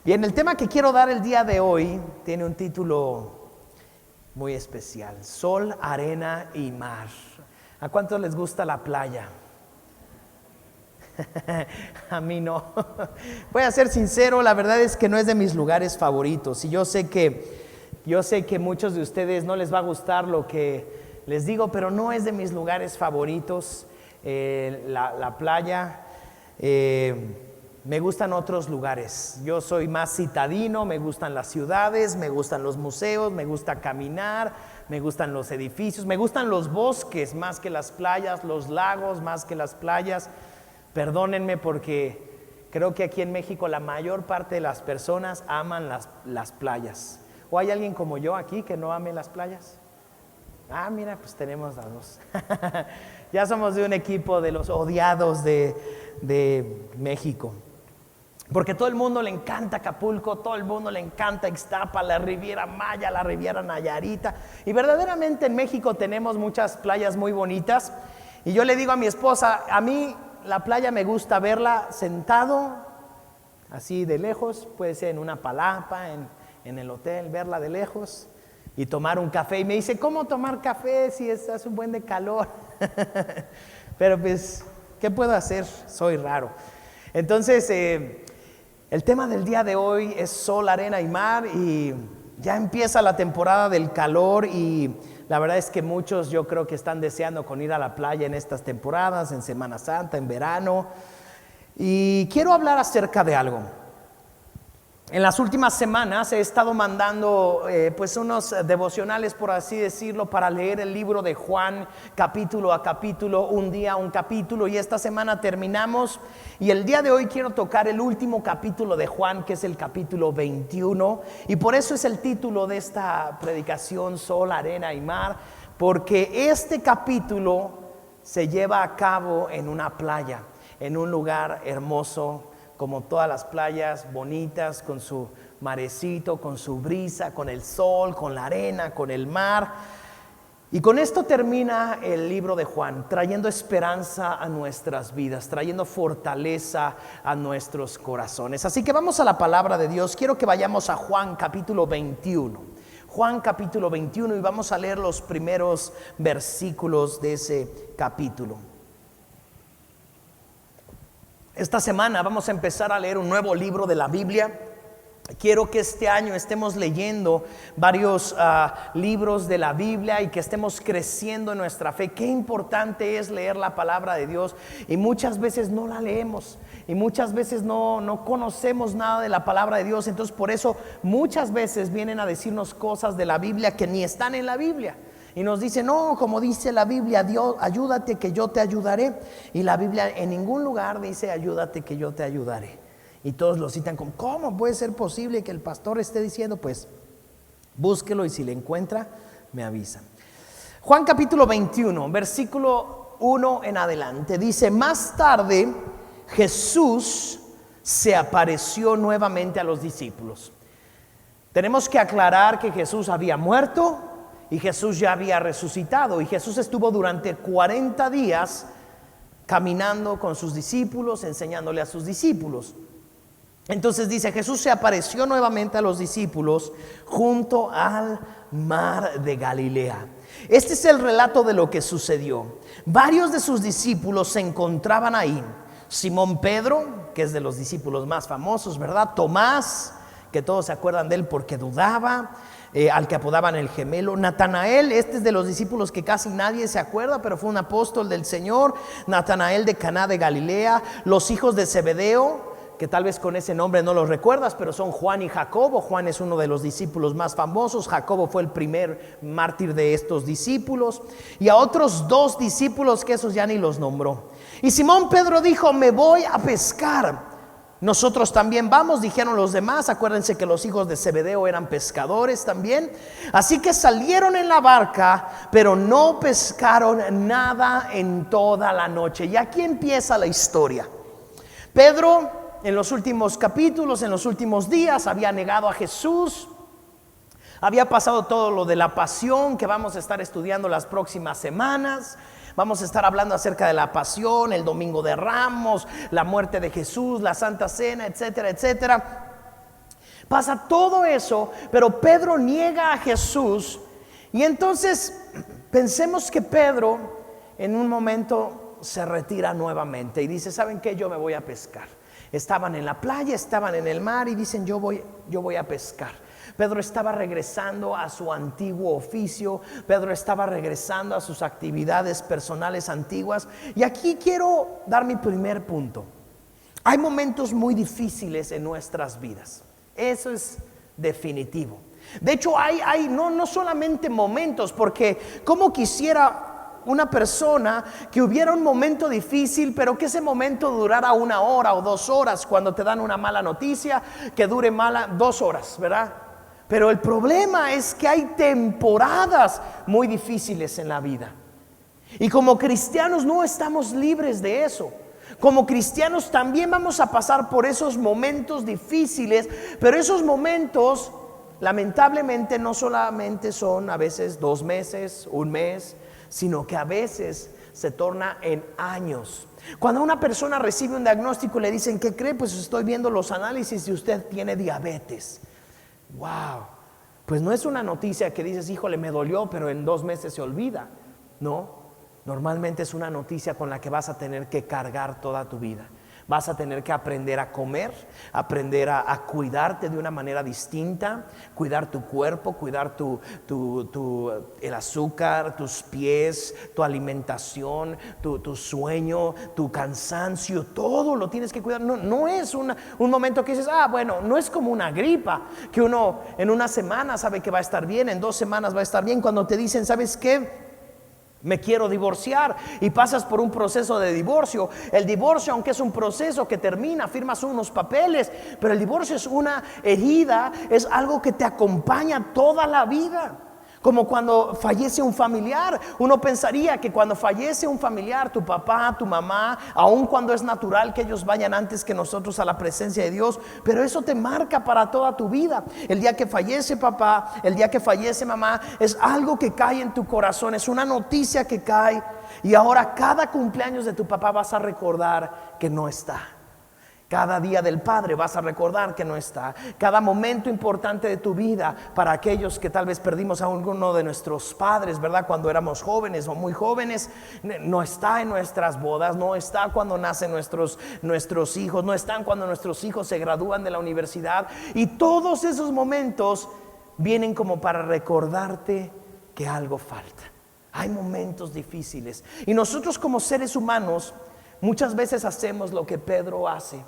Bien, el tema que quiero dar el día de hoy tiene un título muy especial: Sol, arena y mar. ¿A cuántos les gusta la playa? A mí no. Voy a ser sincero, la verdad es que no es de mis lugares favoritos. Y yo sé que muchos de ustedes no les va a gustar lo que les digo, pero no es de mis lugares favoritos la playa. Me gustan otros lugares. Yo soy más citadino, me gustan las ciudades, me gustan los museos, me gusta caminar, me gustan los edificios, me gustan los bosques más que las playas, los lagos más que las playas. Perdónenme porque creo que aquí en México la mayor parte de las personas aman las playas. ¿O hay alguien como yo aquí que no ame las playas? Ah, mira, pues tenemos a dos. Ya somos de un equipo de los odiados de México. Porque todo el mundo le encanta Acapulco, todo el mundo le encanta Ixtapa, la Riviera Maya, la Riviera Nayarita. Y verdaderamente en México tenemos muchas playas muy bonitas. Y yo le digo a mi esposa, a mí la playa me gusta verla sentado, así de lejos, puede ser en una palapa, en el hotel, verla de lejos y tomar un café. Y me dice, ¿cómo tomar café si hace un buen de calor? Pero pues, ¿qué puedo hacer? Soy raro. Entonces, el tema del día de hoy es sol, arena y mar, y ya empieza la temporada del calor y la verdad es que muchos yo creo que están deseando con ir a la playa en estas temporadas, en Semana Santa, en verano. Y quiero hablar acerca de algo. En las últimas semanas he estado mandando pues unos devocionales, por así decirlo, para leer el libro de Juan capítulo a capítulo, un día un capítulo, y esta semana terminamos y el día de hoy quiero tocar el último capítulo de Juan, que es el capítulo 21, y por eso es el título de esta predicación, Sol, Arena y Mar, porque este capítulo se lleva a cabo en una playa, en un lugar hermoso, como todas las playas bonitas, con su marecito, con su brisa, con el sol, con la arena, con el mar. Y con esto termina el libro de Juan, trayendo esperanza a nuestras vidas, trayendo fortaleza a nuestros corazones. Así que vamos a la palabra de Dios. Quiero que vayamos a Juan capítulo 21. Juan capítulo 21, y vamos a leer los primeros versículos de ese capítulo. Esta semana vamos a empezar a leer un nuevo libro de la Biblia. Quiero que este año estemos leyendo varios libros de la Biblia y que estemos creciendo en nuestra fe. Qué importante es leer la palabra de Dios, y muchas veces no la leemos y muchas veces no conocemos nada de la palabra de Dios. Entonces por eso muchas veces vienen a decirnos cosas de la Biblia que ni están en la Biblia. Y nos dice, no, como dice la Biblia, Dios, ayúdate que yo te ayudaré. Y la Biblia en ningún lugar dice, ayúdate que yo te ayudaré. Y todos lo citan como, ¿cómo puede ser posible que el pastor esté diciendo? Pues búsquelo y si le encuentra, me avisa. Juan capítulo 21, versículo 1 en adelante, dice, más tarde Jesús se apareció nuevamente a los discípulos. Tenemos que aclarar que Jesús había muerto y Jesús ya había resucitado, y Jesús estuvo durante 40 días caminando con sus discípulos, enseñándole a sus discípulos. Entonces dice, Jesús se apareció nuevamente a los discípulos junto al mar de Galilea. Este es el relato de lo que sucedió. Varios de sus discípulos se encontraban ahí. Simón Pedro, que es de los discípulos más famosos, ¿verdad? Tomás, que todos se acuerdan de él porque dudaba, al que apodaban el gemelo. Natanael, este es de los discípulos que casi nadie se acuerda, pero fue un apóstol del Señor. Natanael de Caná de Galilea. Los hijos de Zebedeo, que tal vez con ese nombre no los recuerdas, pero son Juan y Jacobo. Juan es uno de los discípulos más famosos. Jacobo fue el primer mártir de estos discípulos. Y a otros 2 discípulos que esos ya ni los nombró. Y Simón Pedro dijo, me voy a pescar. Nosotros también vamos, dijeron los demás. Acuérdense que los hijos de Zebedeo eran pescadores también. Así que salieron en la barca, pero no pescaron nada en toda la noche. Y aquí empieza la historia. Pedro, en los últimos capítulos, en los últimos días, había negado a Jesús. Había pasado todo lo de la pasión que vamos a estar estudiando las próximas semanas. Vamos a estar hablando acerca de la pasión, el Domingo de Ramos, la muerte de Jesús, la Santa Cena, etcétera, etcétera. Pasa todo eso, pero Pedro niega a Jesús. Y entonces pensemos que Pedro en un momento se retira nuevamente y dice: ¿saben qué? Yo me voy a pescar. Estaban en la playa, estaban en el mar y dicen: yo voy a pescar. Pedro estaba regresando a su antiguo oficio. Pedro estaba regresando a sus actividades personales antiguas. Y aquí quiero dar mi primer punto. Hay momentos muy difíciles en nuestras vidas. Eso es definitivo. De hecho, hay no solamente momentos, porque como quisiera una persona que hubiera un momento difícil, pero que ese momento durara 1 hora o 2 horas. Cuando te dan una mala noticia, que dure 2 horas, ¿verdad? Pero el problema es que hay temporadas muy difíciles en la vida. Y como cristianos no estamos libres de eso. Como cristianos también vamos a pasar por esos momentos difíciles, pero esos momentos lamentablemente no solamente son a veces 2 meses, 1 mes, sino que a veces se torna en años. Cuando una persona recibe un diagnóstico y le dicen: ¿qué cree? Pues estoy viendo los análisis y usted tiene diabetes. Wow, pues no es una noticia que dices: híjole, me dolió, pero en 2 meses se olvida. No, normalmente es una noticia con la que vas a tener que cargar toda tu vida. Vas a tener que aprender a comer, aprender a cuidarte de una manera distinta, cuidar tu cuerpo, cuidar el azúcar, tus pies, tu alimentación, tu sueño, tu cansancio, todo lo tienes que cuidar. No es un momento que dices: bueno, no es como una gripa, que uno en 1 semana sabe que va a estar bien, en 2 semanas va a estar bien. Cuando te dicen: ¿sabes qué? Me quiero divorciar, y pasas por un proceso de divorcio. El divorcio, aunque es un proceso que termina, firmas unos papeles, pero el divorcio es una herida, es algo que te acompaña toda la vida. Como cuando fallece un familiar, uno pensaría que cuando fallece un familiar, tu papá, tu mamá, aun cuando es natural que ellos vayan antes que nosotros a la presencia de Dios, pero eso te marca para toda tu vida. El día que fallece papá, el día que fallece mamá, es algo que cae en tu corazón, es una noticia que cae. Y ahora cada cumpleaños de tu papá vas a recordar que no está. Cada día del Padre vas a recordar que no está. Cada momento importante de tu vida, para aquellos que tal vez perdimos a uno de nuestros padres, ¿verdad? Cuando éramos jóvenes o muy jóvenes, no está en nuestras bodas, no está cuando nacen nuestros hijos, no están cuando nuestros hijos se gradúan de la universidad. Y todos esos momentos vienen como para recordarte que algo falta. Hay momentos difíciles. Y nosotros como seres humanos muchas veces hacemos lo que Pedro hace: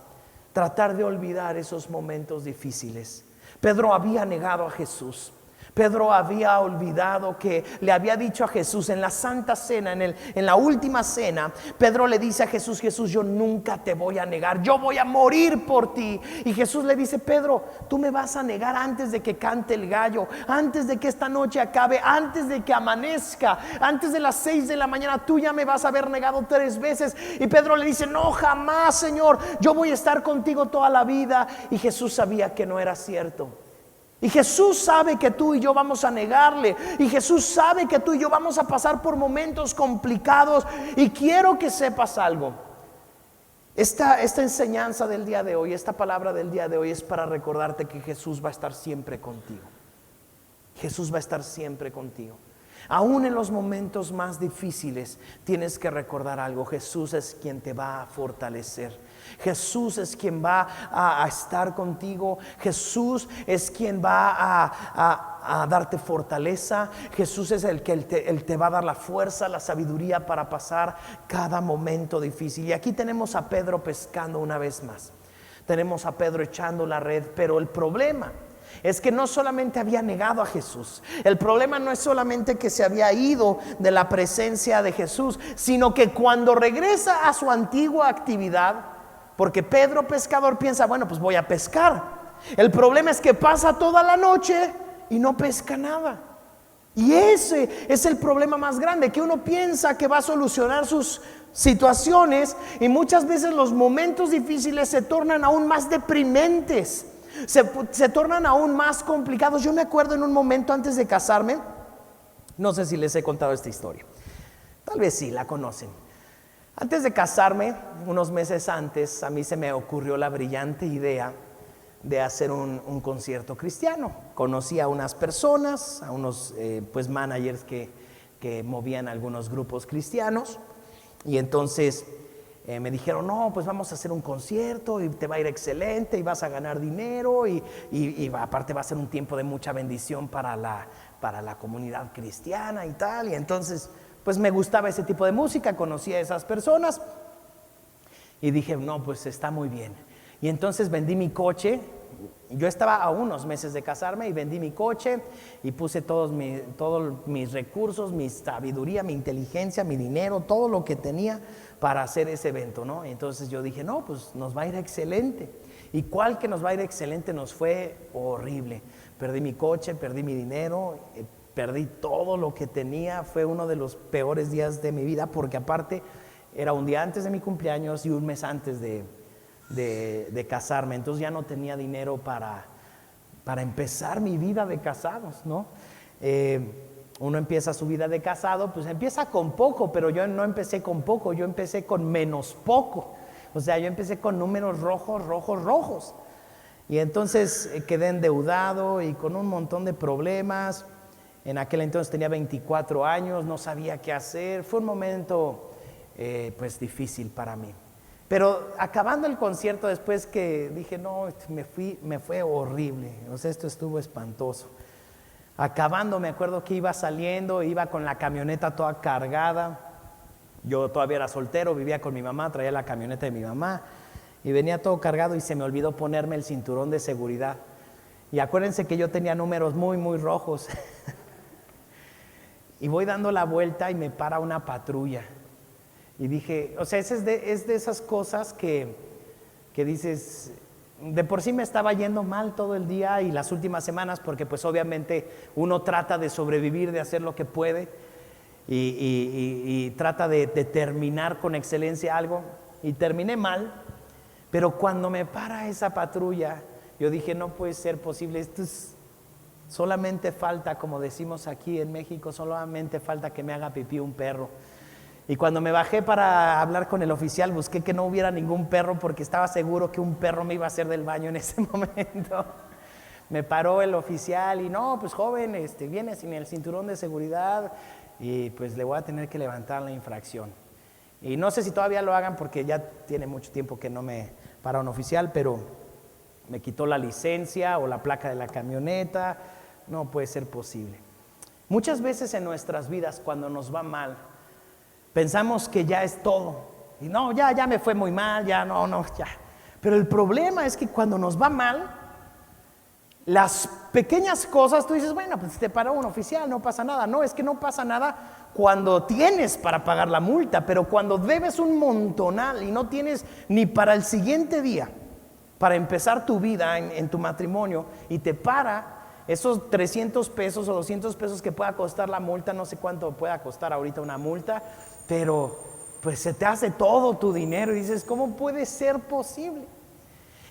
tratar de olvidar esos momentos difíciles. Pedro había negado a Jesús. Pedro había olvidado que le había dicho a Jesús en la Santa Cena, en la última cena. Pedro le dice a Jesús: Jesús, yo nunca te voy a negar, yo voy a morir por ti. Y Jesús le dice: Pedro, tú me vas a negar antes de que cante el gallo, antes de que esta noche acabe, antes de que amanezca, antes de las 6 de la mañana, tú ya me vas a haber negado 3 veces. Y Pedro le dice: no, jamás, Señor, yo voy a estar contigo toda la vida. Y Jesús sabía que no era cierto. Y Jesús sabe que tú y yo vamos a negarle. Y Jesús sabe que tú y yo vamos a pasar por momentos complicados. Y quiero que sepas algo. Esta enseñanza del día de hoy, esta palabra del día de hoy, es para recordarte que Jesús va a estar siempre contigo. Jesús va a estar siempre contigo. Aún en los momentos más difíciles tienes que recordar algo: Jesús es quien te va a fortalecer. Jesús es quien va a estar contigo. Jesús es quien va a darte fortaleza. Jesús es el que él te va a dar la fuerza, la sabiduría para pasar cada momento difícil. Y aquí tenemos a Pedro pescando una vez más. Tenemos a Pedro echando la red, pero el problema es que no solamente había negado a Jesús. El problema no es solamente que se había ido de la presencia de Jesús, sino que cuando regresa a su antigua actividad, porque Pedro pescador piensa: bueno, pues voy a pescar. El problema es que pasa toda la noche y no pesca nada. Y ese es el problema más grande, que uno piensa que va a solucionar sus situaciones, y muchas veces los momentos difíciles se tornan aún más deprimentes. Se tornan aún más complicados. Yo me acuerdo en un momento antes de casarme, no sé si les he contado esta historia, tal vez sí, la conocen. Antes de casarme, unos meses antes, a mí se me ocurrió la brillante idea de hacer un concierto cristiano. Conocí a unas personas, a unos pues managers que movían algunos grupos cristianos, y entonces me dijeron, no, pues vamos a hacer un concierto y te va a ir excelente y vas a ganar dinero y aparte va a ser un tiempo de mucha bendición para la comunidad cristiana y tal. Y entonces pues me gustaba ese tipo de música, conocí a esas personas y dije, no, pues está muy bien. Y entonces vendí mi coche. Yo estaba a unos meses de casarme y vendí mi coche y puse todos mis recursos, mi sabiduría, mi inteligencia, mi dinero, todo lo que tenía para hacer ese evento, ¿no? Entonces yo dije, no, pues nos va a ir excelente. ¿Y cuál que nos va a ir excelente? Nos fue horrible. Perdí mi coche, perdí mi dinero, perdí todo lo que tenía. Fue uno de los peores días de mi vida porque aparte era un día antes de mi cumpleaños y un mes antes de casarme. Entonces ya no tenía dinero para empezar mi vida de casados, ¿no? Uno empieza su vida de casado, pues empieza con poco, pero yo no empecé con poco, yo empecé con menos poco. O sea, yo empecé con números rojos. Y entonces quedé endeudado y con un montón de problemas. En aquel entonces tenía 24 años, no sabía qué hacer. Fue un momento pues difícil para mí. Pero acabando el concierto, después que dije, no, me fue horrible, o sea, esto estuvo espantoso. Acabando, me acuerdo que iba saliendo, iba con la camioneta toda cargada. Yo todavía era soltero, vivía con mi mamá, traía la camioneta de mi mamá y venía todo cargado y se me olvidó ponerme el cinturón de seguridad. Y acuérdense que yo tenía números muy rojos. Y voy dando la vuelta y me para una patrulla. Y dije, o sea, es de esas cosas que dices, de por sí me estaba yendo mal todo el día y las últimas semanas, porque pues obviamente uno trata de sobrevivir, de hacer lo que puede y trata de terminar con excelencia algo, y terminé mal, pero cuando me para esa patrulla, yo dije, no puede ser posible, esto es, solamente falta, como decimos aquí en México, solamente falta que me haga pipí un perro. Y cuando me bajé para hablar con el oficial, busqué que no hubiera ningún perro porque estaba seguro que un perro me iba a hacer del baño en ese momento. Me paró el oficial y no, pues joven, viene sin el cinturón de seguridad y pues le voy a tener que levantar la infracción. Y no sé si todavía lo hagan porque ya tiene mucho tiempo que no me para un oficial, pero me quitó la licencia o la placa de la camioneta. No puede ser posible. Muchas veces en nuestras vidas, cuando nos va mal, pensamos que ya es todo. Y no, ya me fue muy mal, ya. Pero el problema es que cuando nos va mal, las pequeñas cosas, tú dices, bueno, pues te paró un oficial, no pasa nada. No, es que no pasa nada cuando tienes para pagar la multa, pero cuando debes un montonal y no tienes ni para el siguiente día, para empezar tu vida en tu matrimonio, y te para esos 300 pesos o 200 pesos que pueda costar la multa, no sé cuánto pueda costar ahorita una multa, pero pues se te hace todo tu dinero y dices, ¿cómo puede ser posible?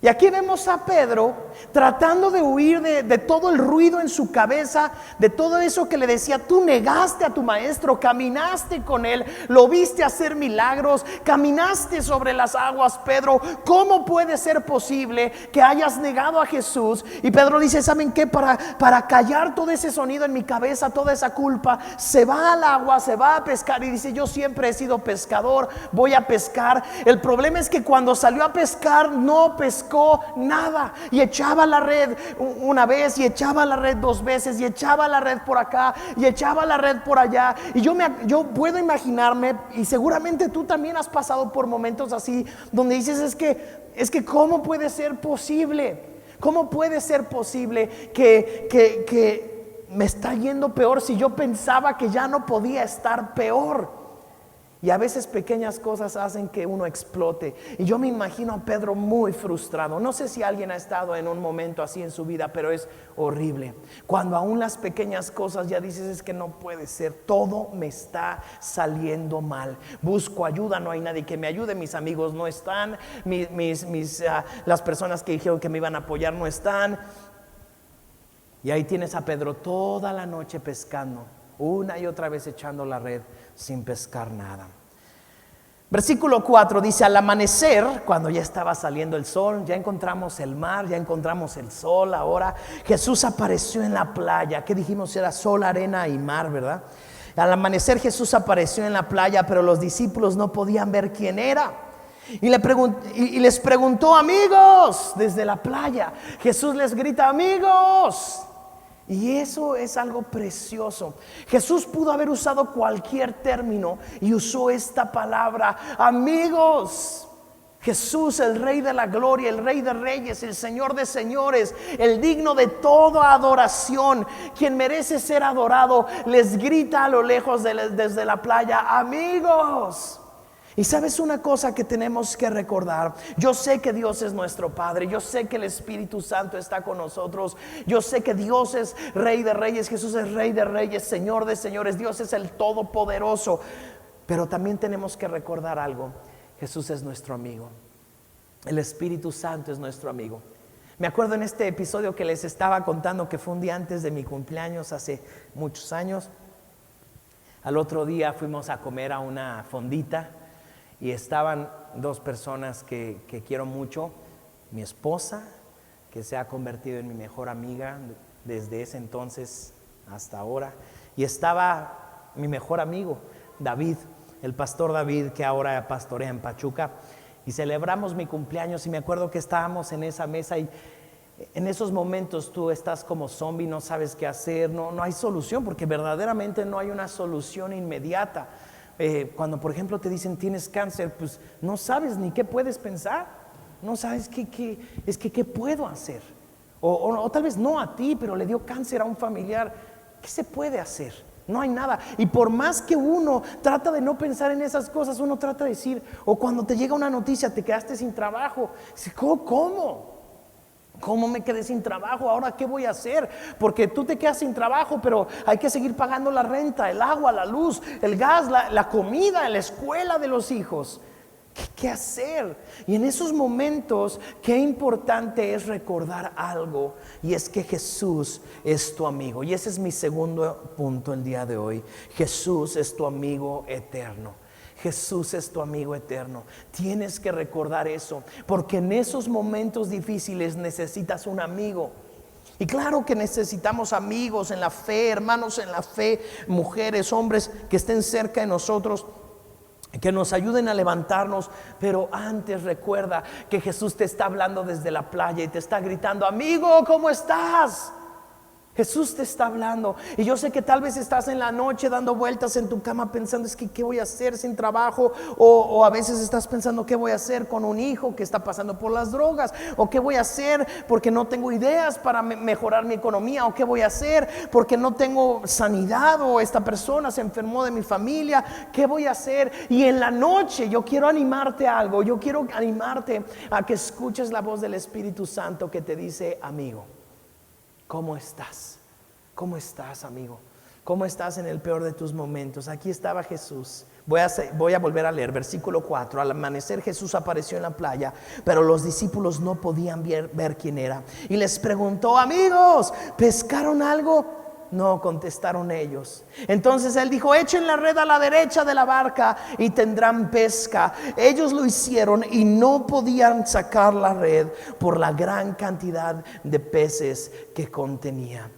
Y aquí vemos a Pedro tratando de huir de todo el ruido en su cabeza, de todo eso que le decía, tú negaste a tu maestro, caminaste con él, lo viste hacer milagros, caminaste sobre las aguas, Pedro, ¿cómo puede ser posible que hayas negado a Jesús? Y Pedro dice, ¿saben qué? Para callar todo ese sonido en mi cabeza, toda esa culpa, se va al agua, se va a pescar y dice, yo siempre he sido pescador, voy a pescar. El problema es que cuando salió a pescar no pescó nada y echaba la red una vez y echaba la red dos veces y echaba la red por acá y echaba la red por allá. Y yo puedo imaginarme, y seguramente tú también has pasado por momentos así donde dices, es que ¿cómo puede ser posible? ¿Cómo puede ser posible que me está yendo peor si yo pensaba que ya no podía estar peor? Y a veces pequeñas cosas hacen que uno explote. Y yo me imagino a Pedro muy frustrado. No sé si alguien ha estado en un momento así en su vida, pero es horrible. Cuando aún las pequeñas cosas ya dices, es que no puede ser, todo me está saliendo mal. Busco ayuda, no hay nadie que me ayude, mis amigos no están, las personas que dijeron que me iban a apoyar no están. Y ahí tienes a Pedro toda la noche pescando, una y otra vez echando la red sin pescar nada. Versículo 4 dice: al amanecer, cuando ya estaba saliendo el sol, ya encontramos el mar, ya encontramos el sol. Ahora Jesús apareció en la playa. ¿Qué dijimos? Era sol, arena y mar, ¿verdad? Al amanecer Jesús apareció en la playa, pero los discípulos no podían ver quién era. Y les preguntó: amigos, desde la playa. Jesús les grita: amigos. Y eso es algo precioso. Jesús pudo haber usado cualquier término y usó esta palabra: amigos. Jesús, el Rey de la gloria, el Rey de reyes, el Señor de señores, el digno de toda adoración, quien merece ser adorado, les grita a lo lejos desde la playa: amigos. Y sabes una cosa que tenemos que recordar: yo sé que Dios es nuestro Padre, yo sé que el Espíritu Santo está con nosotros, yo sé que Dios es Rey de reyes, Jesús es Rey de reyes, Señor de señores, Dios es el Todopoderoso. Pero también tenemos que recordar algo: Jesús es nuestro amigo, el Espíritu Santo es nuestro amigo. Me acuerdo en este episodio que les estaba contando, que fue un día antes de mi cumpleaños, hace muchos años. Al otro día fuimos a comer a una fondita y estaban dos personas que quiero mucho: mi esposa, que se ha convertido en mi mejor amiga desde ese entonces hasta ahora, y estaba mi mejor amigo David, el pastor David, que ahora pastorea en Pachuca. Y celebramos mi cumpleaños, y me acuerdo que estábamos en esa mesa, y en esos momentos tú estás como zombie, no sabes qué hacer, no hay solución, porque verdaderamente no hay una solución inmediata. Cuando por ejemplo te dicen tienes cáncer, pues no sabes ni qué puedes pensar, no sabes qué puedo hacer, o tal vez no a ti, pero le dio cáncer a un familiar. ¿Qué se puede hacer? No hay nada. Y por más que uno trata de no pensar en esas cosas, uno trata de decir, o cuando te llega una noticia, te quedaste sin trabajo, ¿Cómo me quedé sin trabajo? ¿Ahora qué voy a hacer? Porque tú te quedas sin trabajo, pero hay que seguir pagando la renta, el agua, la luz, el gas, la comida, la escuela de los hijos. ¿Qué hacer? Y en esos momentos, qué importante es recordar algo, y es que Jesús es tu amigo. Y ese es mi segundo punto el día de hoy: Jesús es tu amigo eterno. Jesús es tu amigo eterno. Tienes que recordar eso, porque en esos momentos difíciles necesitas un amigo. Y claro que necesitamos amigos en la fe, hermanos en la fe, mujeres, hombres que estén cerca de nosotros, que nos ayuden a levantarnos. Pero antes recuerda que Jesús te está hablando desde la playa y te está gritando: amigo, ¿cómo estás? Jesús te está hablando. Y yo sé que tal vez estás en la noche dando vueltas en tu cama pensando: es que ¿qué voy a hacer sin trabajo? O a veces estás pensando: ¿qué voy a hacer con un hijo que está pasando por las drogas? ¿O qué voy a hacer porque no tengo ideas para mejorar mi economía? ¿O qué voy a hacer porque no tengo sanidad? ¿O esta persona se enfermó de mi familia? ¿Qué voy a hacer? Y en la noche yo quiero animarte a algo. Yo quiero animarte a que escuches la voz del Espíritu Santo que te dice: amigo, ¿cómo estás? ¿Cómo estás, amigo? ¿Cómo estás en el peor de tus momentos? Aquí estaba Jesús. Voy a volver a leer versículo 4. Al amanecer Jesús apareció en la playa, pero los discípulos no podían ver quién era. Y les preguntó: amigos, ¿pescaron algo? No, contestaron ellos. Entonces él dijo: echen la red a la derecha de la barca y tendrán pesca. Ellos lo hicieron y no podían sacar la red por la gran cantidad de peces que contenía.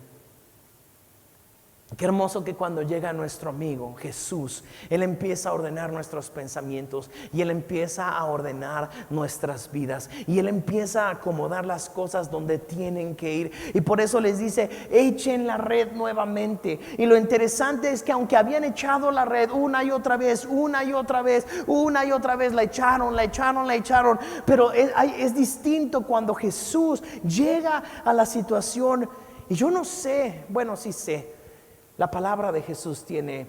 Qué hermoso que cuando llega nuestro amigo Jesús, Él empieza a ordenar nuestros pensamientos, y Él empieza a ordenar nuestras vidas, y Él empieza a acomodar las cosas donde tienen que ir. Y por eso les dice: echen la red nuevamente. Y lo interesante es que aunque habían echado la red una y otra vez, la echaron, pero es distinto cuando Jesús llega a la situación. Y yo no sé, bueno, sí sé, la palabra de Jesús tiene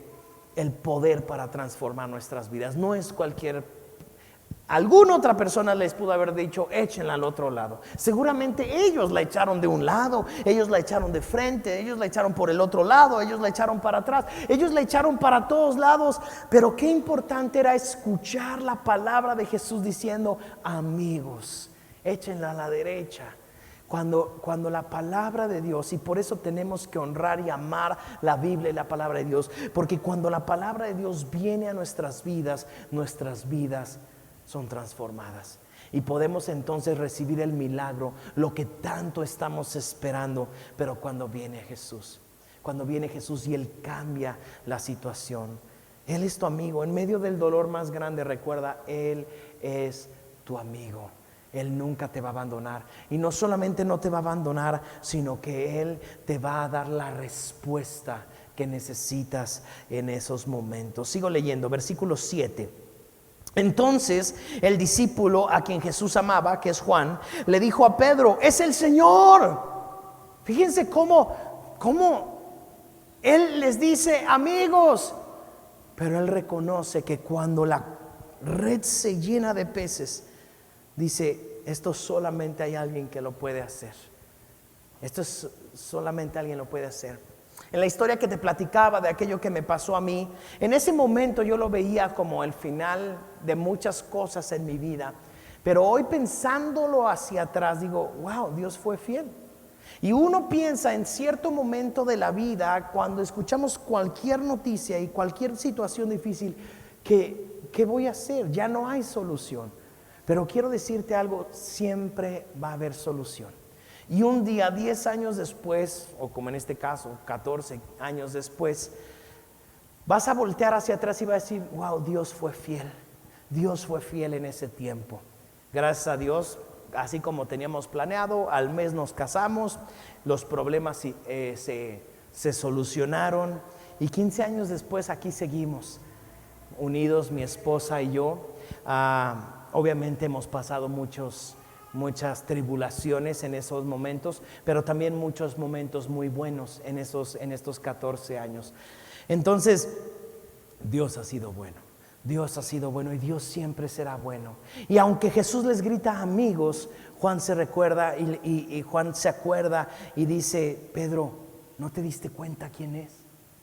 el poder para transformar nuestras vidas. No es alguna otra persona les pudo haber dicho: échenla al otro lado. Seguramente ellos la echaron de un lado, ellos la echaron de frente, ellos la echaron por el otro lado, ellos la echaron para atrás, ellos la echaron para todos lados. Pero qué importante era escuchar la palabra de Jesús diciendo: amigos, échenla a la derecha. Cuando la palabra de Dios, y por eso tenemos que honrar y amar la Biblia y la palabra de Dios, porque cuando la palabra de Dios viene a nuestras vidas son transformadas. Y podemos entonces recibir el milagro, lo que tanto estamos esperando. Pero cuando viene Jesús y Él cambia la situación, Él es tu amigo. En medio del dolor más grande, recuerda, Él es tu amigo. Él nunca te va a abandonar. Y no solamente no te va a abandonar, sino que Él te va a dar la respuesta que necesitas en esos momentos. Sigo leyendo, versículo 7. Entonces el discípulo a quien Jesús amaba, que es Juan, le dijo a Pedro: es el Señor. Fíjense cómo Él les dice amigos, pero Él reconoce que cuando la red se llena de peces, dice: esto solamente hay alguien que lo puede hacer. Solamente alguien lo puede hacer. En la historia que te platicaba de aquello que me pasó a mí, en ese momento yo lo veía como el final de muchas cosas en mi vida. Pero hoy, pensándolo hacia atrás, digo: wow, Dios fue fiel. Y uno piensa en cierto momento de la vida, cuando escuchamos cualquier noticia y cualquier situación difícil, ¿qué voy a hacer? Ya no hay solución. Pero quiero decirte algo: siempre va a haber solución. Y un día, 10 años después, o como en este caso, 14 años después, vas a voltear hacia atrás y vas a decir: wow, Dios fue fiel. Dios fue fiel en ese tiempo. Gracias a Dios, así como teníamos planeado, al mes nos casamos, los problemas se solucionaron. Y 15 años después aquí seguimos, unidos mi esposa y yo. Obviamente hemos pasado muchas tribulaciones en esos momentos, pero también muchos momentos muy buenos en estos 14 años. Entonces, Dios ha sido bueno. Dios ha sido bueno y Dios siempre será bueno. Y aunque Jesús les grita amigos, Juan se recuerda y Juan se acuerda y dice: Pedro, ¿no te diste cuenta quién es?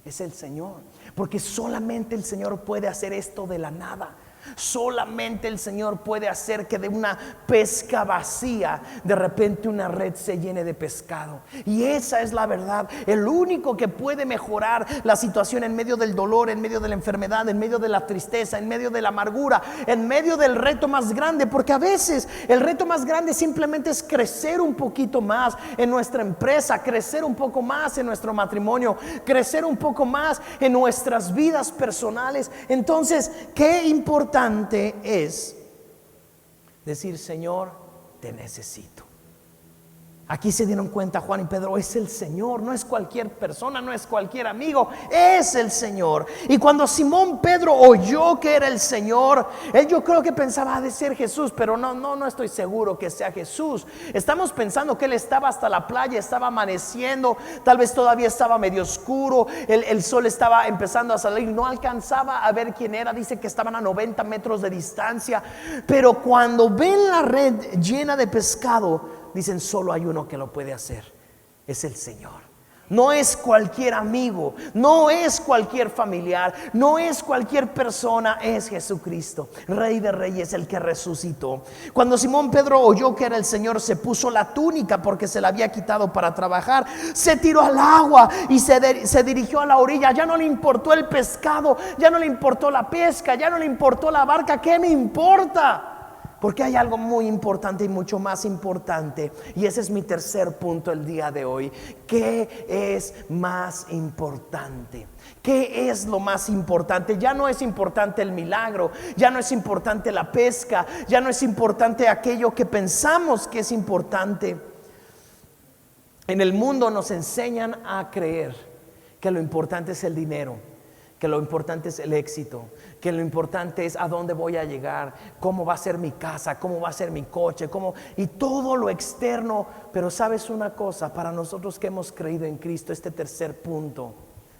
Es el Señor. Porque solamente el Señor puede hacer esto de la nada. Solamente el Señor puede hacer que de una pesca vacía de repente una red se llene de pescado. Y esa es la verdad. El único que puede mejorar la situación en medio del dolor, en medio de la enfermedad, en medio de la tristeza, en medio de la amargura, en medio del reto más grande. Porque a veces el reto más grande simplemente es crecer un poquito más en nuestra empresa, crecer un poco más en nuestro matrimonio, crecer un poco más en nuestras vidas personales. Entonces, qué importante es decir: Señor, te necesito. Aquí se dieron cuenta Juan y Pedro: es el Señor, no es cualquier persona, no es cualquier amigo, es el Señor. Y cuando Simón Pedro oyó que era el Señor, él, yo creo que pensaba: ha de ser Jesús, pero no estoy seguro que sea Jesús. Estamos pensando que él estaba hasta la playa, estaba amaneciendo, tal vez todavía estaba medio oscuro, el sol estaba empezando a salir, no alcanzaba a ver quién era. Dice que estaban a 90 metros de distancia, pero cuando ven la red llena de pescado, dicen: solo hay uno que lo puede hacer, es el Señor. No es cualquier amigo, no es cualquier familiar, no es cualquier persona, es Jesucristo, Rey de Reyes, el que resucitó. Cuando Simón Pedro oyó que era el Señor, se puso la túnica porque se la había quitado para trabajar, se tiró al agua y se dirigió a la orilla. Ya no le importó el pescado, ya no le importó la pesca, ya no le importó la barca. ¿Qué me importa? Porque hay algo muy importante y mucho más importante. Y ese es mi tercer punto el día de hoy. ¿Qué es más importante? ¿Qué es lo más importante? Ya no es importante el milagro, ya no es importante la pesca, ya no es importante aquello que pensamos que es importante. En el mundo nos enseñan a creer que lo importante es el dinero, que lo importante es el éxito, que lo importante es a dónde voy a llegar, cómo va a ser mi casa, cómo va a ser mi coche, y todo lo externo. Pero sabes una cosa, para nosotros que hemos creído en Cristo, este tercer punto,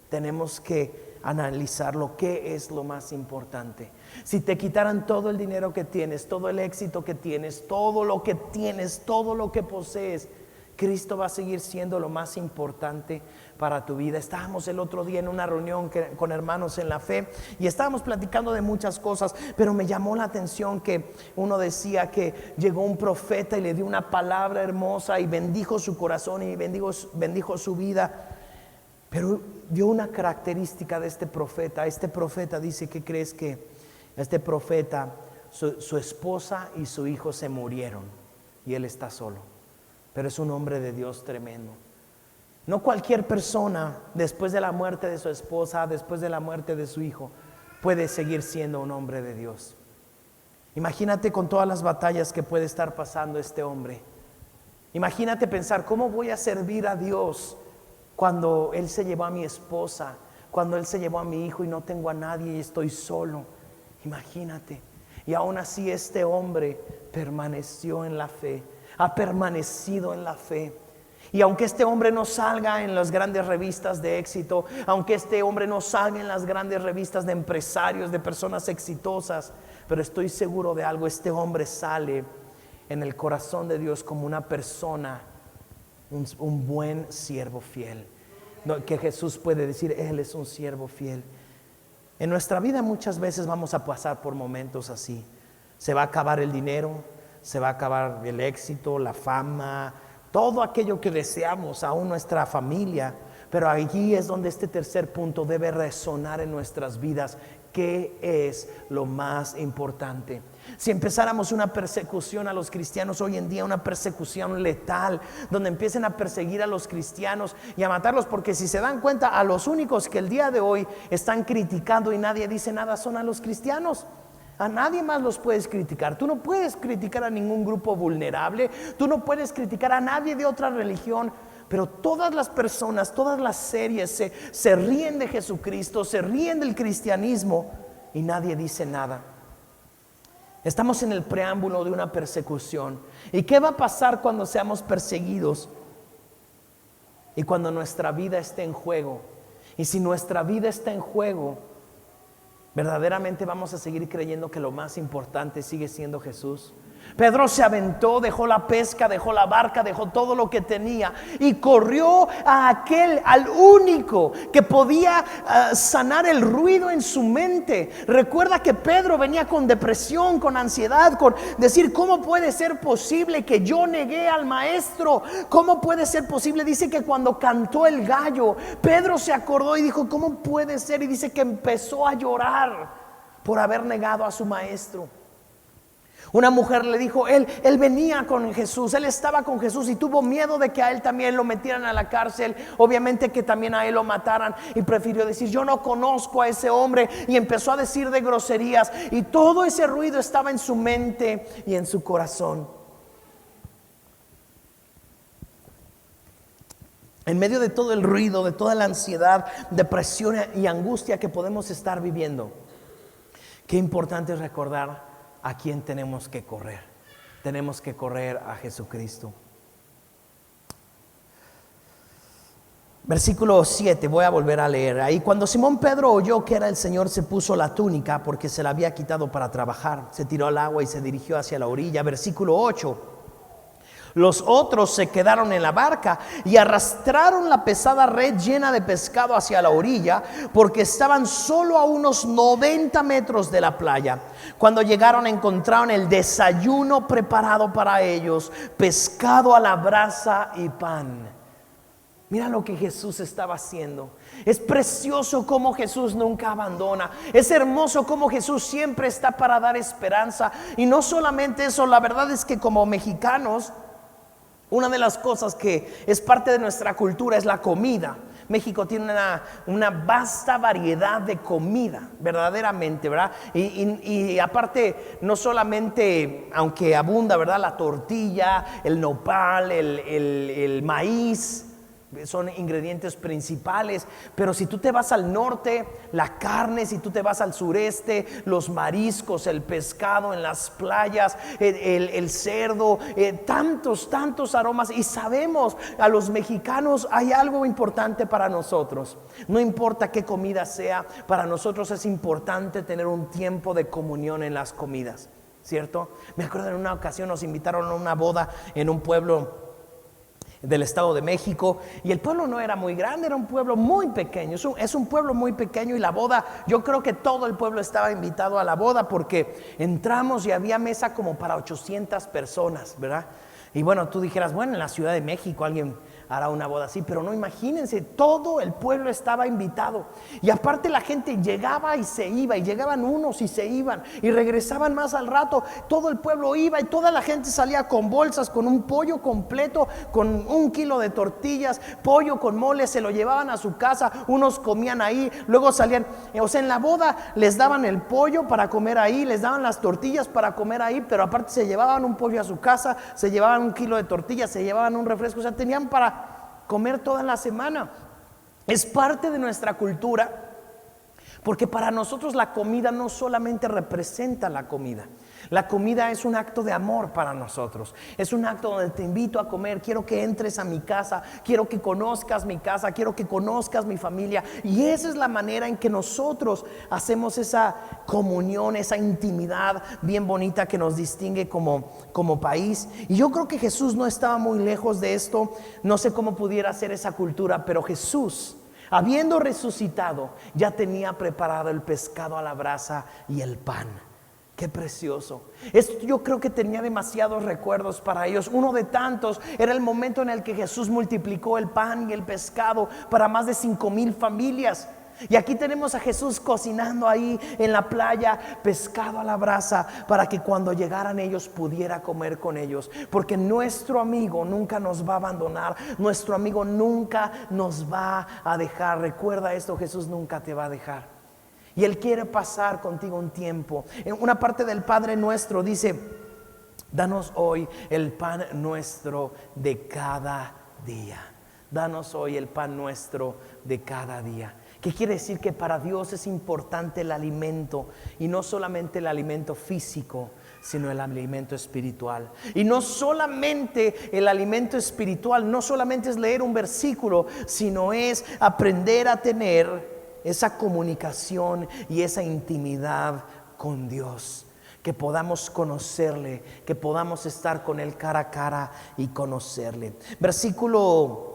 tenemos que analizar lo que es lo más importante. Si te quitaran todo el dinero que tienes, todo el éxito que tienes, todo lo que tienes, todo lo que posees, Cristo va a seguir siendo lo más importante para tu vida. Estábamos el otro día en una reunión con hermanos en la fe y estábamos platicando de muchas cosas, pero me llamó la atención que uno decía que llegó un profeta y le dio una palabra hermosa y bendijo su corazón y bendijo su vida, pero dio una característica de este profeta. Este profeta dice, ¿qué crees? Que este profeta, su esposa y su hijo se murieron y él está solo, pero es un hombre de Dios tremendo. No cualquier persona después de la muerte de su esposa, después de la muerte de su hijo, puede seguir siendo un hombre de Dios. Imagínate con todas las batallas que puede estar pasando este hombre. Imagínate pensar, ¿cómo voy a servir a Dios cuando Él se llevó a mi esposa, cuando Él se llevó a mi hijo y no tengo a nadie y estoy solo? Imagínate. Y aún así este hombre permaneció en la fe, ha permanecido en la fe. Y aunque este hombre no salga en las grandes revistas de éxito, aunque este hombre no salga en las grandes revistas de empresarios, de personas exitosas, pero estoy seguro de algo, este hombre sale en el corazón de Dios como una persona, un buen siervo fiel, que Jesús puede decir, Él es un siervo fiel. En nuestra vida muchas veces vamos a pasar por momentos así. Se va a acabar el dinero, se va a acabar el éxito, la fama, todo aquello que deseamos, aún nuestra familia. Pero allí es donde este tercer punto debe resonar en nuestras vidas. ¿Qué es lo más importante? Si empezáramos una persecución a los cristianos hoy en día, una persecución letal, donde empiecen a perseguir a los cristianos y a matarlos, porque si se dan cuenta, a los únicos que el día de hoy están criticando y nadie dice nada son a los cristianos. A nadie más los puedes criticar. Tú no puedes criticar a ningún grupo vulnerable, tú no puedes criticar a nadie de otra religión. Pero todas las personas, todas las series se ríen de Jesucristo, se ríen del cristianismo y nadie dice nada. Estamos en el preámbulo de una persecución. ¿Y qué va a pasar cuando seamos perseguidos? Y cuando nuestra vida esté en juego. Y si nuestra vida está en juego, verdaderamente vamos a seguir creyendo que lo más importante sigue siendo Jesús. Pedro se aventó, dejó la pesca, dejó la barca, dejó todo lo que tenía y corrió al único que podía sanar el ruido en su mente. Recuerda que Pedro venía con depresión, con ansiedad, con decir, ¿cómo puede ser posible que yo negué al maestro? ¿Cómo puede ser posible? Dice que cuando cantó el gallo, Pedro se acordó y dijo, ¿cómo puede ser? Y dice que empezó a llorar por haber negado a su maestro. Una mujer le dijo, él venía con Jesús, él estaba con Jesús y tuvo miedo de que a él también lo metieran a la cárcel, obviamente que también a él lo mataran, y prefirió decir, yo no conozco a ese hombre, y empezó a decir de groserías, y todo ese ruido estaba en su mente y en su corazón. En medio de todo el ruido, de toda la ansiedad, depresión y angustia que podemos estar viviendo, qué importante es recordar a quién tenemos que correr. Tenemos que correr a Jesucristo. Versículo 7, voy a volver a leer. Ahí cuando Simón Pedro oyó que era el Señor, se puso la túnica porque se la había quitado para trabajar. Se tiró al agua y se dirigió hacia la orilla. Versículo 8. Los otros se quedaron en la barca y arrastraron la pesada red llena de pescado hacia la orilla, porque estaban solo a unos 90 metros de la playa. Cuando llegaron, encontraron el desayuno preparado para ellos: pescado a la brasa y pan. Mira lo que Jesús estaba haciendo. Es precioso cómo Jesús nunca abandona. Es hermoso cómo Jesús siempre está para dar esperanza. Y no solamente eso, la verdad es que como mexicanos, una de las cosas que es parte de nuestra cultura es la comida. México tiene una vasta variedad de comida, verdaderamente, ¿verdad? Y aparte, no solamente, aunque abunda, ¿verdad?, la tortilla, el nopal, el maíz, son ingredientes principales. Pero si tú te vas al norte, la carne; si tú te vas al sureste, los mariscos, el pescado en las playas, el cerdo, tantos aromas. Y sabemos, a los mexicanos hay algo importante para nosotros. No importa qué comida sea, para nosotros es importante tener un tiempo de comunión en las comidas, ¿cierto? Me acuerdo en una ocasión nos invitaron a una boda en un pueblo del Estado de México, y el pueblo no era muy grande, era un pueblo muy pequeño, es un pueblo muy pequeño, y la boda, yo creo que todo el pueblo estaba invitado a la boda, porque entramos y había mesa como para 800 personas, ¿verdad? Y bueno, tú dijeras, bueno, en la Ciudad de México alguien hará una boda así, pero no, imagínense, todo el pueblo estaba invitado, y aparte la gente llegaba y se iba, y llegaban unos y se iban y regresaban más al rato, todo el pueblo iba y toda la gente salía con bolsas, con un pollo completo, con 1 kilo de tortillas, pollo con mole, se lo llevaban a su casa, unos comían ahí, luego salían, o sea, en la boda les daban el pollo para comer ahí, les daban las tortillas para comer ahí, pero aparte se llevaban un pollo a su casa, se llevaban 1 kilo de tortillas, se llevaban un refresco, o sea, tenían para comer toda la semana. Es parte de nuestra cultura, porque para nosotros la comida no solamente representa la comida es un acto de amor para nosotros, es un acto donde te invito a comer, quiero que entres a mi casa, quiero que conozcas mi casa, quiero que conozcas mi familia, y esa es la manera en que nosotros hacemos esa comunión, esa intimidad bien bonita que nos distingue como país. Y yo creo que Jesús no estaba muy lejos de esto, no sé cómo pudiera ser esa cultura, pero Jesús, habiendo resucitado, ya tenía preparado el pescado a la brasa y el pan. Qué precioso. Esto yo creo que tenía demasiados recuerdos para ellos. Uno de tantos era el momento en el que Jesús multiplicó el pan y el pescado para más de 5,000 familias. Y aquí tenemos a Jesús cocinando ahí en la playa pescado a la brasa, para que cuando llegaran ellos pudiera comer con ellos, porque nuestro amigo nunca nos va a abandonar, nuestro amigo nunca nos va a dejar. Recuerda esto, Jesús nunca te va a dejar, y Él quiere pasar contigo un tiempo. En una parte del Padre Nuestro dice: danos hoy el pan nuestro de cada día. Danos hoy el pan nuestro de cada día. ¿Qué quiere decir? Que para Dios es importante el alimento, y no solamente el alimento físico, sino el alimento espiritual. Y no solamente el alimento espiritual, no solamente es leer un versículo, sino es aprender a tener esa comunicación y esa intimidad con Dios, que podamos conocerle, que podamos estar con Él cara a cara y conocerle. Versículo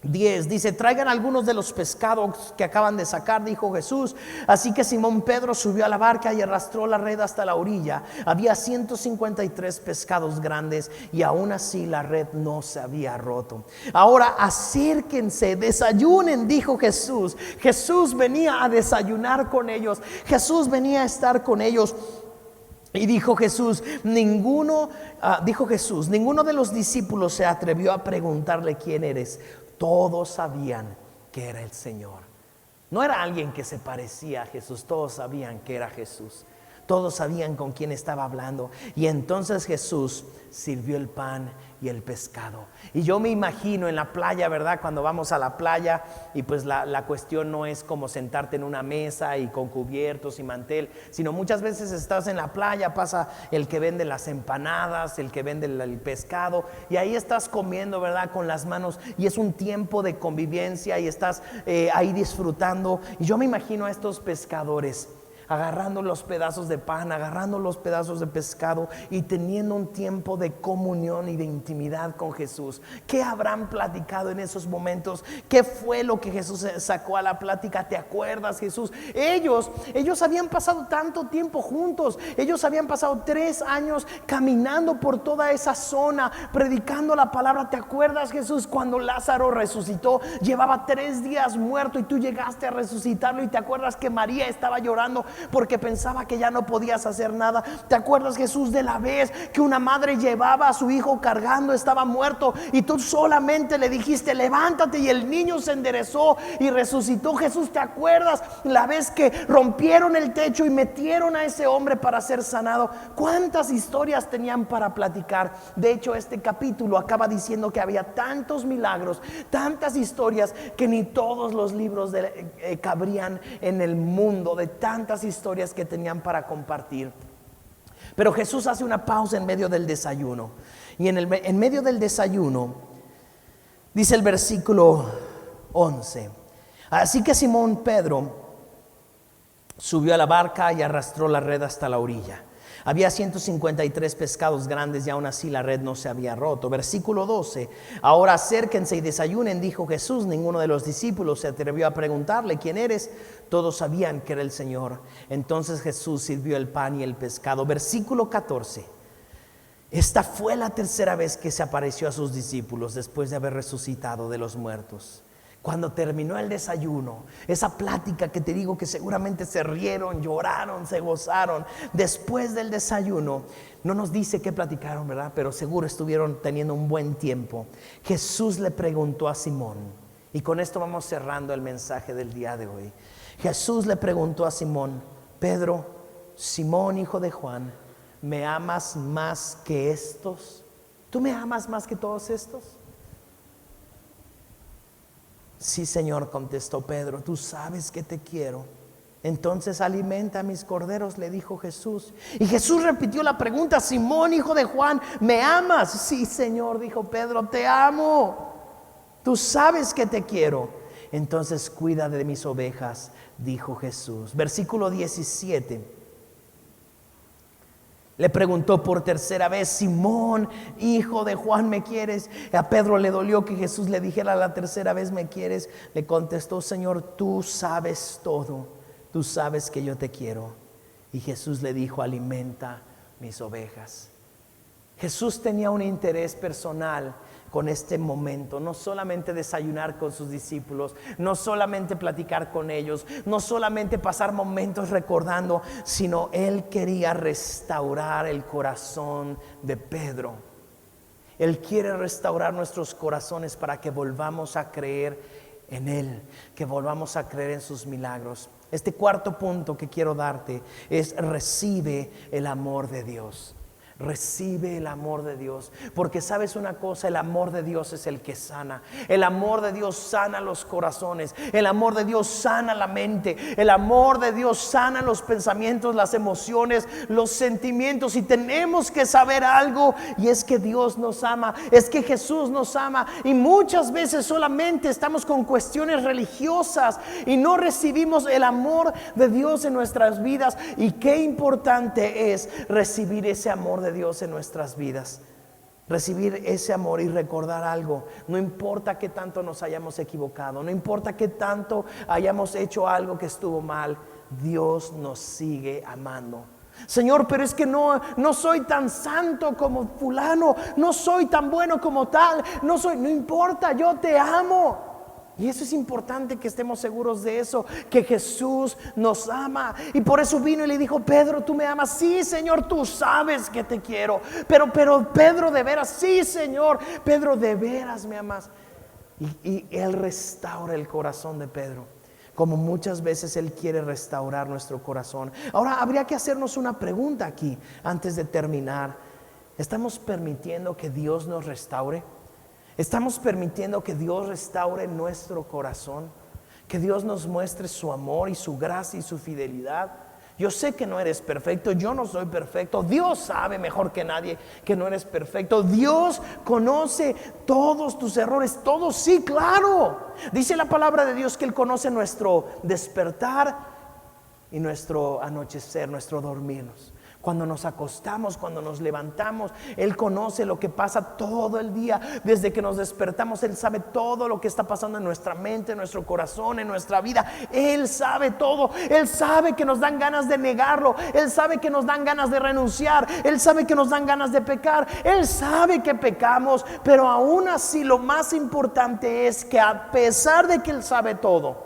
10 dice: traigan algunos de los pescados que acaban de sacar, dijo Jesús. Así que Simón Pedro subió a la barca y arrastró la red hasta la orilla. Había 153 pescados grandes, y aún así la red no se había roto. Ahora acérquense, desayunen, dijo Jesús. Jesús venía a desayunar con ellos, Jesús venía a estar con ellos. Y dijo Jesús, ninguno de los discípulos se atrevió a preguntarle: ¿quién eres? Todos sabían que era el Señor. No era alguien que se parecía a Jesús, todos sabían que era Jesús. Todos sabían con quién estaba hablando. Y entonces Jesús sirvió el pan y el pescado. Y yo me imagino en la playa, ¿verdad? Cuando vamos a la playa, y pues la cuestión no es como sentarte en una mesa y con cubiertos y mantel, sino muchas veces estás en la playa, pasa el que vende las empanadas, el que vende el pescado, y ahí estás comiendo, ¿verdad? Con las manos, y es un tiempo de convivencia, y estás ahí disfrutando. Y yo me imagino a estos pescadores agarrando los pedazos de pan, agarrando los pedazos de pescado, y teniendo un tiempo de comunión y de intimidad con Jesús. ¿Qué habrán platicado en esos momentos? ¿Qué fue lo que Jesús sacó a la plática? ¿Te acuerdas, Jesús? Ellos habían pasado tanto tiempo juntos. Ellos habían pasado 3 años caminando por toda esa zona, predicando la palabra. ¿Te acuerdas, Jesús, cuando Lázaro resucitó? Llevaba 3 días muerto y tú llegaste a resucitarlo. Y te acuerdas que María estaba llorando porque pensaba que ya no podías hacer nada. ¿Te acuerdas, Jesús, de la vez que una madre llevaba a su hijo cargando, estaba muerto, y tú solamente le dijiste: levántate, y el niño se enderezó y resucitó? Jesús, ¿te acuerdas la vez que rompieron el techo y metieron a ese hombre para ser sanado? ¿Cuántas historias tenían para platicar? De hecho, este capítulo acaba diciendo que había tantos milagros, tantas historias, que ni todos los libros cabrían en el mundo de tantas historias que tenían para compartir. Pero Jesús hace una pausa en medio del desayuno, y en medio del desayuno dice el versículo 11: así que Simón Pedro subió a la barca y arrastró la red hasta la orilla. Había 153 pescados grandes y aún así la red no se había roto. Versículo 12. Ahora acérquense y desayunen, dijo Jesús. Ninguno de los discípulos se atrevió a preguntarle: ¿quién eres? Todos sabían que era el Señor. Entonces Jesús sirvió el pan y el pescado. Versículo 14. Esta fue la tercera vez que se apareció a sus discípulos después de haber resucitado de los muertos. Cuando terminó el desayuno, esa plática que te digo que seguramente se rieron, lloraron, se gozaron. Después del desayuno, no nos dice qué platicaron, ¿verdad? Pero seguro estuvieron teniendo un buen tiempo. Jesús le preguntó a Simón, y con esto vamos cerrando el mensaje del día de hoy. Jesús le preguntó a Simón: Pedro, Simón, hijo de Juan, ¿me amas más que estos? ¿Tú me amas más que todos estos? Sí, Señor, contestó Pedro, tú sabes que te quiero. Entonces alimenta a mis corderos, le dijo Jesús. Y Jesús repitió la pregunta: Simón, hijo de Juan, ¿me amas? Sí, Señor, dijo Pedro, te amo. Tú sabes que te quiero. Entonces cuida de mis ovejas, dijo Jesús. Versículo 17. Le preguntó por tercera vez: Simón, hijo de Juan, ¿me quieres? A Pedro le dolió que Jesús le dijera la tercera vez: ¿me quieres? Le contestó: Señor, tú sabes todo, tú sabes que yo te quiero. Y Jesús le dijo: alimenta mis ovejas. Jesús tenía un interés personal con este momento, no solamente desayunar con sus discípulos, no solamente platicar con ellos, no solamente pasar momentos recordando, sino Él quería restaurar el corazón de Pedro. Él quiere restaurar nuestros corazones para que volvamos a creer en Él, que volvamos a creer en sus milagros. Este cuarto punto que quiero darte es: recibe el amor de Dios. Recibe el amor de Dios, porque sabes una cosa, el amor de Dios es el que sana. El amor de Dios sana los corazones, el amor de Dios sana la mente, el amor de Dios sana los pensamientos, las emociones, los sentimientos. Y tenemos que saber algo, y es que Dios nos ama, es que Jesús nos ama. Y muchas veces solamente estamos con cuestiones religiosas y no recibimos el amor de Dios en nuestras vidas. Y qué importante es recibir ese amor de Dios en nuestras vidas, recibir ese amor y recordar algo: no importa qué tanto nos hayamos equivocado, no importa qué tanto hayamos hecho algo que estuvo mal, Dios nos sigue amando. Señor, pero es que no soy tan santo como fulano, no soy tan bueno como tal, no importa, yo te amo. Y eso es importante, que estemos seguros de eso, que Jesús nos ama. Y por eso vino y le dijo: Pedro, ¿tú me amas? Sí, Señor, tú sabes que te quiero. Pero Pedro, de veras, sí, Señor, Pedro, de veras me amas. Y Él restaura el corazón de Pedro, como muchas veces Él quiere restaurar nuestro corazón. Ahora habría que hacernos una pregunta aquí antes de terminar. ¿Estamos permitiendo que Dios nos restaure? ¿Estamos permitiendo que Dios restaure nuestro corazón? Que Dios nos muestre su amor y su gracia y su fidelidad. Yo sé que no eres perfecto, yo no soy perfecto. Dios sabe mejor que nadie que no eres perfecto. Dios conoce todos tus errores, todos, sí, claro. Dice la palabra de Dios que Él conoce nuestro despertar y nuestro anochecer, nuestro dormirnos. Cuando nos acostamos, cuando nos levantamos, Él conoce lo que pasa todo el día. Desde que nos despertamos, Él sabe todo lo que está pasando en nuestra mente, en nuestro corazón, en nuestra vida. Él sabe todo. Él sabe que nos dan ganas de negarlo. Él sabe que nos dan ganas de renunciar. Él sabe que nos dan ganas de pecar. Él sabe que pecamos. Pero aún así, lo más importante es que, a pesar de que Él sabe todo,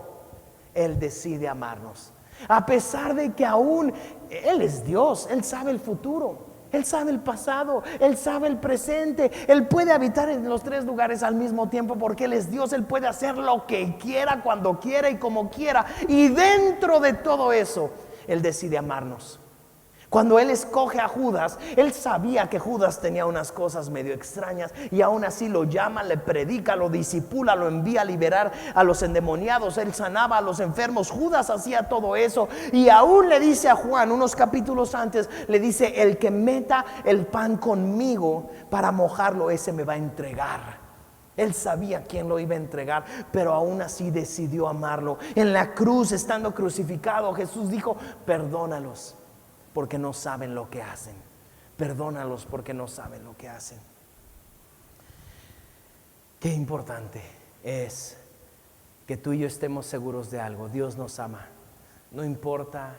Él decide amarnos. A pesar de que aún Él es Dios, Él sabe el futuro, Él sabe el pasado, Él sabe el presente. Él puede habitar en los tres lugares al mismo tiempo, porque Él es Dios. Él puede hacer lo que quiera, cuando quiera y como quiera. Y dentro de todo eso, Él decide amarnos. Cuando Él escoge a Judas, Él sabía que Judas tenía unas cosas medio extrañas, y aún así lo llama, le predica, lo disipula, lo envía a liberar a los endemoniados. Él sanaba a los enfermos. Judas hacía todo eso, y aún le dice a Juan, unos capítulos antes, le dice: el que meta el pan conmigo para mojarlo, ese me va a entregar. Él sabía quién lo iba a entregar, pero aún así decidió amarlo. En la cruz, estando crucificado, Jesús dijo: perdónalos, porque no saben lo que hacen. Perdónalos porque no saben lo que hacen. Qué importante es que tú y yo estemos seguros de algo. Dios nos ama. No importa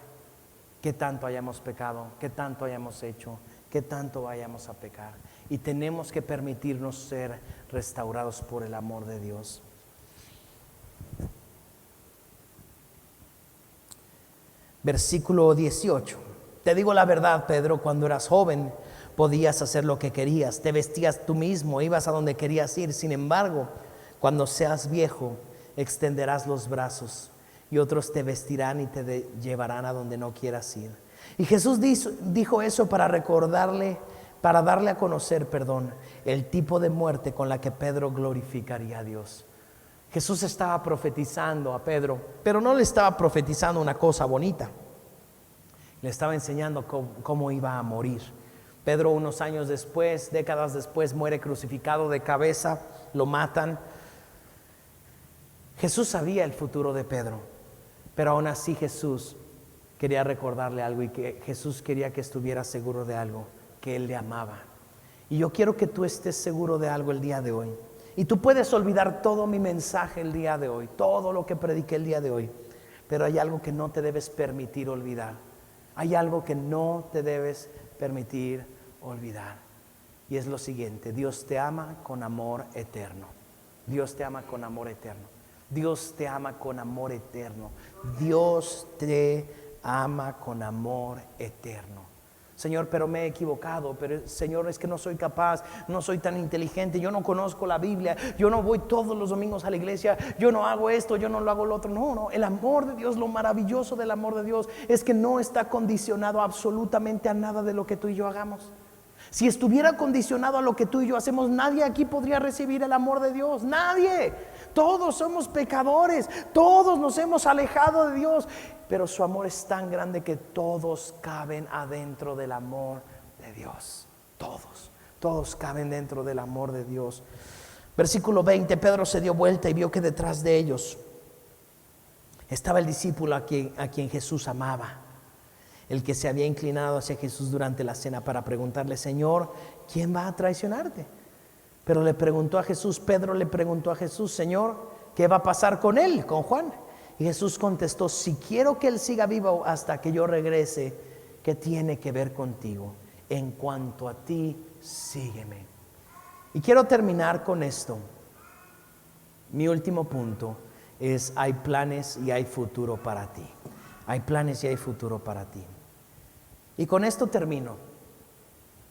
qué tanto hayamos pecado, qué tanto hayamos hecho, qué tanto vayamos a pecar. Y tenemos que permitirnos ser restaurados por el amor de Dios. Versículo 18. Te digo la verdad, Pedro, cuando eras joven podías hacer lo que querías, te vestías tú mismo, ibas a donde querías ir. Sin embargo, cuando seas viejo, extenderás los brazos y otros te vestirán y te llevarán a donde no quieras ir. Y Jesús dijo eso para recordarle, para darle a conocer, el tipo de muerte con la que Pedro glorificaría a Dios. Jesús estaba profetizando a Pedro, pero no le estaba profetizando una cosa bonita. Le estaba enseñando cómo iba a morir. Pedro, unos años después, décadas después, muere crucificado de cabeza, lo matan. Jesús sabía el futuro de Pedro, pero aún así Jesús quería recordarle algo, y que Jesús quería que estuviera seguro de algo, que Él le amaba. Y yo quiero que tú estés seguro de algo el día de hoy. Y tú puedes olvidar todo mi mensaje el día de hoy, todo lo que prediqué el día de hoy, pero hay algo que no te debes permitir olvidar. Hay algo que no te debes permitir olvidar, y es lo siguiente: Dios te ama con amor eterno. Dios te ama con amor eterno. Dios te ama con amor eterno. Dios te ama con amor eterno. Señor, pero me he equivocado, pero Señor, es que no soy capaz, no soy tan inteligente, yo no conozco la Biblia, yo no voy todos los domingos a la iglesia, yo no hago esto, yo no lo hago lo otro. No, el amor de Dios, lo maravilloso del amor de Dios es que no está condicionado absolutamente a nada de lo que tú y yo hagamos. Si estuviera condicionado a lo que tú y yo hacemos, nadie aquí podría recibir el amor de Dios, nadie. Todos somos pecadores, todos nos hemos alejado de Dios, pero su amor es tan grande que todos caben adentro del amor de Dios. Todos caben dentro del amor de Dios. Versículo 20, Pedro se dio vuelta y vio que detrás de ellos estaba el discípulo a quien Jesús amaba, el que se había inclinado hacia Jesús durante la cena para preguntarle: Señor, ¿quién va a traicionarte? Pero Pedro le preguntó a Jesús: Señor, ¿qué va a pasar con él, con Juan? Y Jesús contestó: si quiero que él siga vivo hasta que yo regrese, ¿qué tiene que ver contigo? En cuanto a ti, sígueme. Y quiero terminar con esto. Mi último punto es: hay planes y hay futuro para ti. Hay planes y hay futuro para ti. Y con esto termino.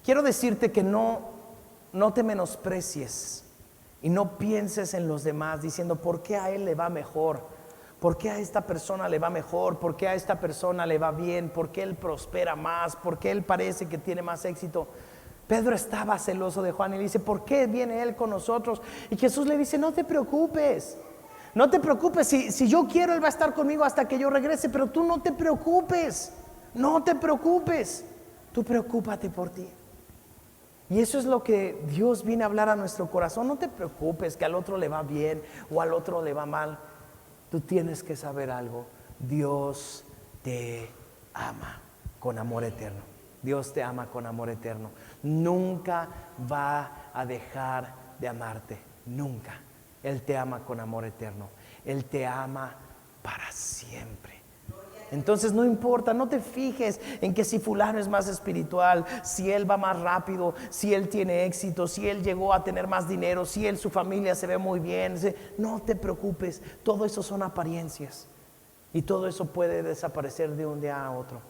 Quiero decirte que no te menosprecies y no pienses en los demás diciendo: ¿por qué a él le va mejor? ¿Por qué a esta persona le va mejor? ¿Por qué a esta persona le va bien? ¿Por qué él prospera más? ¿Por qué él parece que tiene más éxito? Pedro estaba celoso de Juan y le dice: ¿por qué viene él con nosotros? Y Jesús le dice: no te preocupes. No te preocupes, si yo quiero, él va a estar conmigo hasta que yo regrese, pero tú no te preocupes. No te preocupes. Tú preocúpate por ti. Y eso es lo que Dios viene a hablar a nuestro corazón. No te preocupes que al otro le va bien o al otro le va mal. Tú tienes que saber algo: Dios te ama con amor eterno. Dios te ama con amor eterno. Nunca va a dejar de amarte. Nunca. Él te ama con amor eterno. Él te ama para siempre. Entonces no importa, no te fijes en que si fulano es más espiritual, si él va más rápido, si él tiene éxito, si él llegó a tener más dinero, si su familia se ve muy bien. No te preocupes, todo eso son apariencias y todo eso puede desaparecer de un día a otro.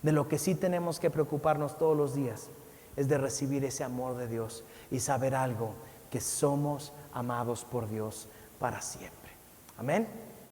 De lo que sí tenemos que preocuparnos todos los días es de recibir ese amor de Dios y saber algo: que somos amados por Dios para siempre. Amén.